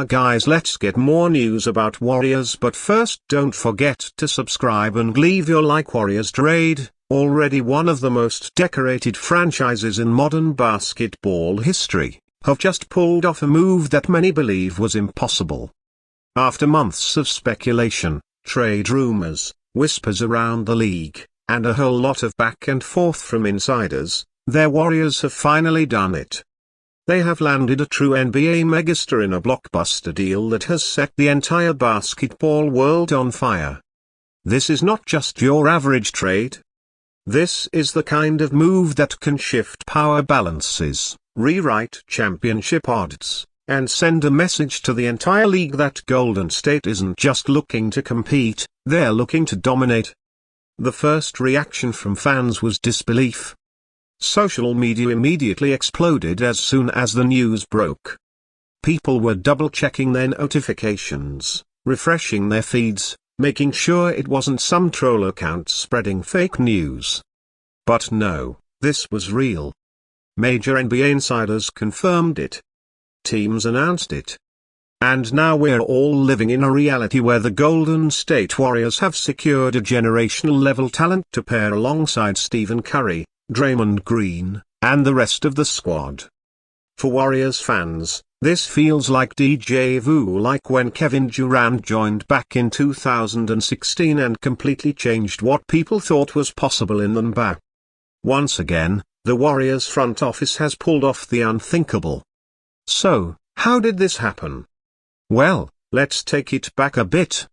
guys, let's get more news about Warriors, but first don't forget to subscribe and leave your like. Warriorstrade, already one of the most decorated franchises in modern basketball history, have just pulled off a move that many believe was impossible. After months of speculation, trade rumors, whispers around the league, and a whole lot of back and forth from insiders, their Warriors have finally done it. They have landed a true NBA megastar in a blockbuster deal that has set the entire basketball world on fire. This is not just your average trade. This is the kind of move that can shift power balances, rewrite championship odds, and send a message to the entire league that Golden State isn't just looking to compete, they're looking to dominate. The first reaction from fans was disbelief. Social media immediately exploded as soon as the news broke. People were double-checking their notifications, refreshing their feeds, making sure it wasn't some troll account spreading fake news. But no, this was real. Major NBA insiders confirmed it. Teams announced it. And now we're all living in a reality where the Golden State Warriors have secured a generational-level talent to pair alongside Stephen Curry, Draymond Green, and the rest of the squad. For Warriors fans, this feels like déjà vu, like when Kevin Durant joined back in 2016 and completely changed what people thought was possible in the NBA. Once again, the Warriors front office has pulled off the unthinkable. So, how did this happen? Well, let's take it back a bit.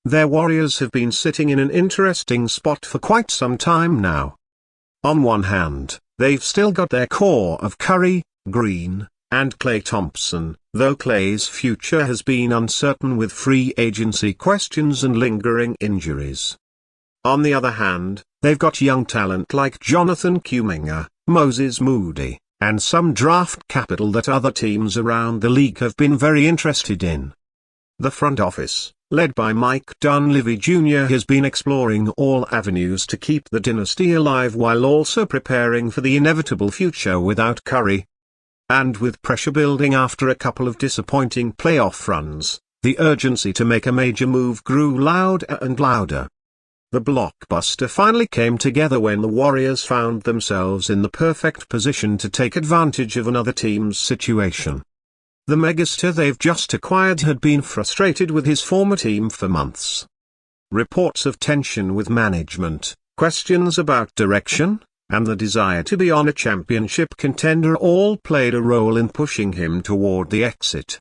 Their Warriors have been sitting in an interesting spot for quite some time now. On one hand, they've still got their core of Curry, Green, and Klay Thompson, though Klay's future has been uncertain with free agency questions and lingering injuries. On the other hand, they've got young talent like Jonathan Kuminga, Moses Moody, and some draft capital that other teams around the league have been very interested in. The front office, led by Mike Dunleavy Jr., has been exploring all avenues to keep the dynasty alive while also preparing for the inevitable future without Curry. And with pressure building after a couple of disappointing playoff runs, the urgency to make a major move grew louder and louder. The blockbuster finally came together when the Warriors found themselves in the perfect position to take advantage of another team's situation. The megastar they've just acquired had been frustrated with his former team for months. Reports of tension with management, questions about direction, and the desire to be on a championship contender all played a role in pushing him toward the exit.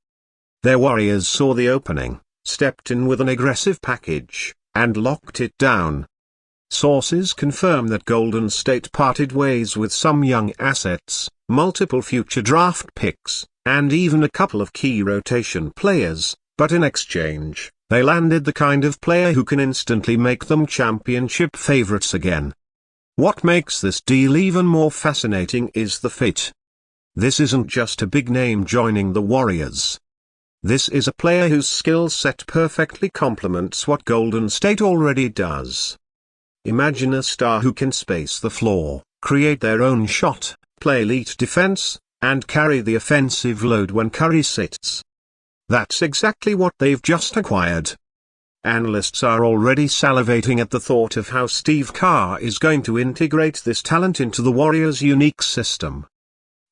Their Warriors saw the opening, stepped in with an aggressive package, and locked it down. Sources confirm that Golden State parted ways with some young assets, multiple future draft picks, and even a couple of key rotation players, but in exchange, they landed the kind of player who can instantly make them championship favorites again. What makes this deal even more fascinating is the fit. This isn't just a big name joining the Warriors. This is a player whose skill set perfectly complements what Golden State already does. Imagine a star who can space the floor, create their own shot, play elite defense, and carry the offensive load when Curry sits. That's exactly what they've just acquired. Analysts are already salivating at the thought of how Steve Kerr is going to integrate this talent into the Warriors' unique system.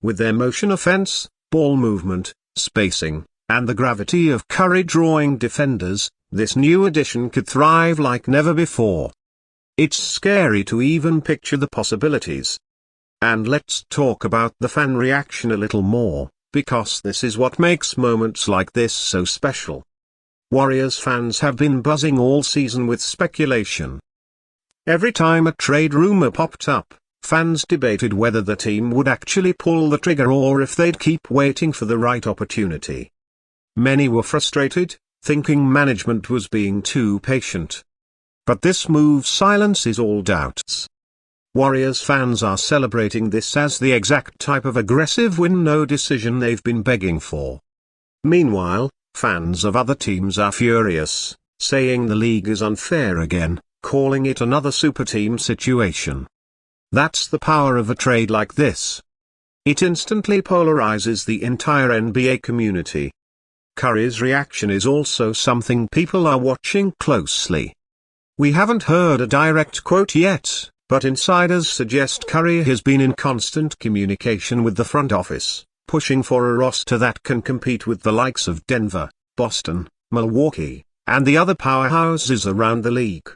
With their motion offense, ball movement, spacing, and the gravity of Curry drawing defenders, this new addition could thrive like never before. It's scary to even picture the possibilities. And let's talk about the fan reaction a little more, because this is what makes moments like this so special. Warriors fans have been buzzing all season with speculation. Every time a trade rumor popped up, fans debated whether the team would actually pull the trigger or if they'd keep waiting for the right opportunity. Many were frustrated, thinking management was being too patient. But this move silences all doubts. Warriors fans are celebrating this as the exact type of aggressive win-no decision they've been begging for. Meanwhile, fans of other teams are furious, saying the league is unfair again, calling it another super team situation. That's the power of a trade like this. It instantly polarizes the entire NBA community. Curry's reaction is also something people are watching closely. We haven't heard a direct quote yet, but insiders suggest Curry has been in constant communication with the front office, pushing for a roster that can compete with the likes of Denver, Boston, Milwaukee, and the other powerhouses around the league.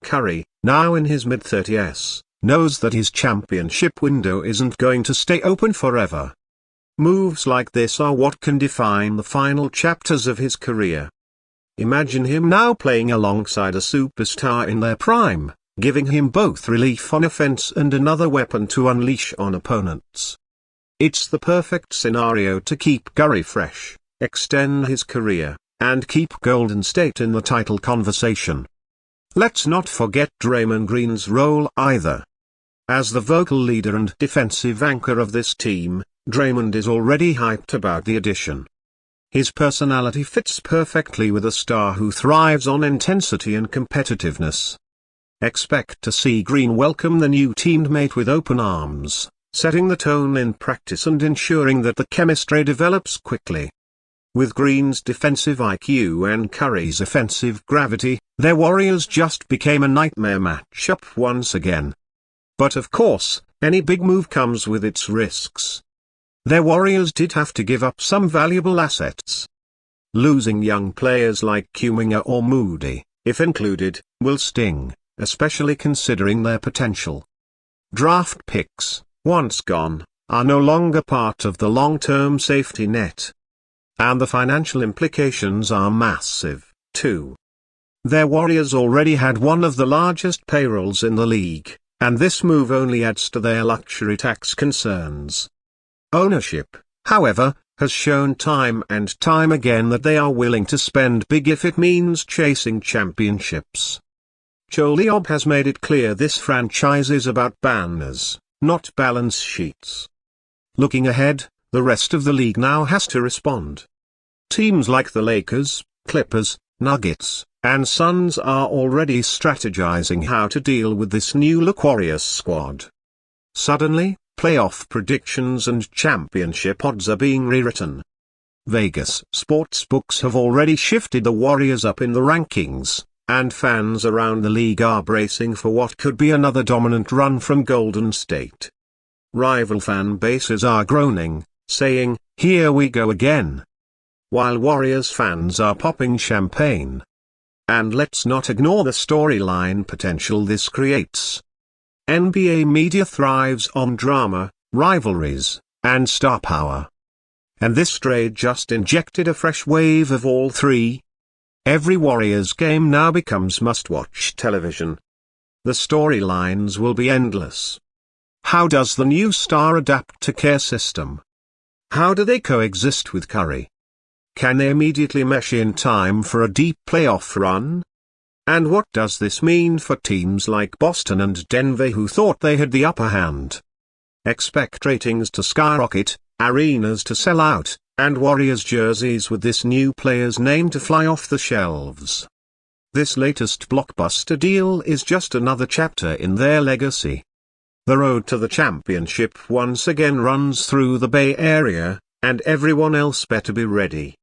Curry, now in his mid-30s, knows that his championship window isn't going to stay open forever. Moves like this are what can define the final chapters of his career. Imagine him now playing alongside a superstar in their prime, giving him both relief on offense and another weapon to unleash on opponents. It's the perfect scenario to keep Curry fresh, extend his career, and keep Golden State in the title conversation. Let's not forget Draymond Green's role either. As the vocal leader and defensive anchor of this team, Draymond is already hyped about the addition. His personality fits perfectly with a star who thrives on intensity and competitiveness. Expect to see Green welcome the new teammate with open arms, setting the tone in practice and ensuring that the chemistry develops quickly. With Green's defensive IQ and Curry's offensive gravity, their Warriors just became a nightmare matchup once again. But of course, any big move comes with its risks. Their Warriors did have to give up some valuable assets. Losing young players like Kuminga or Moody, if included, will sting, especially considering their potential. Draft picks, once gone, are no longer part of the long-term safety net. And the financial implications are massive, too. Their Warriors already had one of the largest payrolls in the league, and this move only adds to their luxury tax concerns. Ownership, however, has shown time and time again that they are willing to spend big if it means chasing championships. Joe Liob has made it clear this franchise is about banners, not balance sheets. Looking ahead, the rest of the league now has to respond. Teams like the Lakers, Clippers, Nuggets, and Suns are already strategizing how to deal with this new-look Warriors squad. Suddenly, playoff predictions and championship odds are being rewritten. Vegas sportsbooks have already shifted the Warriors up in the rankings, and fans around the league are bracing for what could be another dominant run from Golden State. Rival fan bases are groaning, saying, "Here we go again," while Warriors fans are popping champagne. And let's not ignore the storyline potential this creates. NBA media thrives on drama, rivalries, and star power. And this trade just injected a fresh wave of all three. Every Warriors game now becomes must-watch television. The storylines will be endless. How does the new star adapt to Kerr's system? How do they coexist with Curry? Can they immediately mesh in time for a deep playoff run? And what does this mean for teams like Boston and Denver who thought they had the upper hand? Expect ratings to skyrocket, arenas to sell out, and Warriors jerseys with this new player's name to fly off the shelves. This latest Blockbuster deal is just another chapter in their legacy. The road to the championship once again runs through the Bay Area, and everyone else better be ready.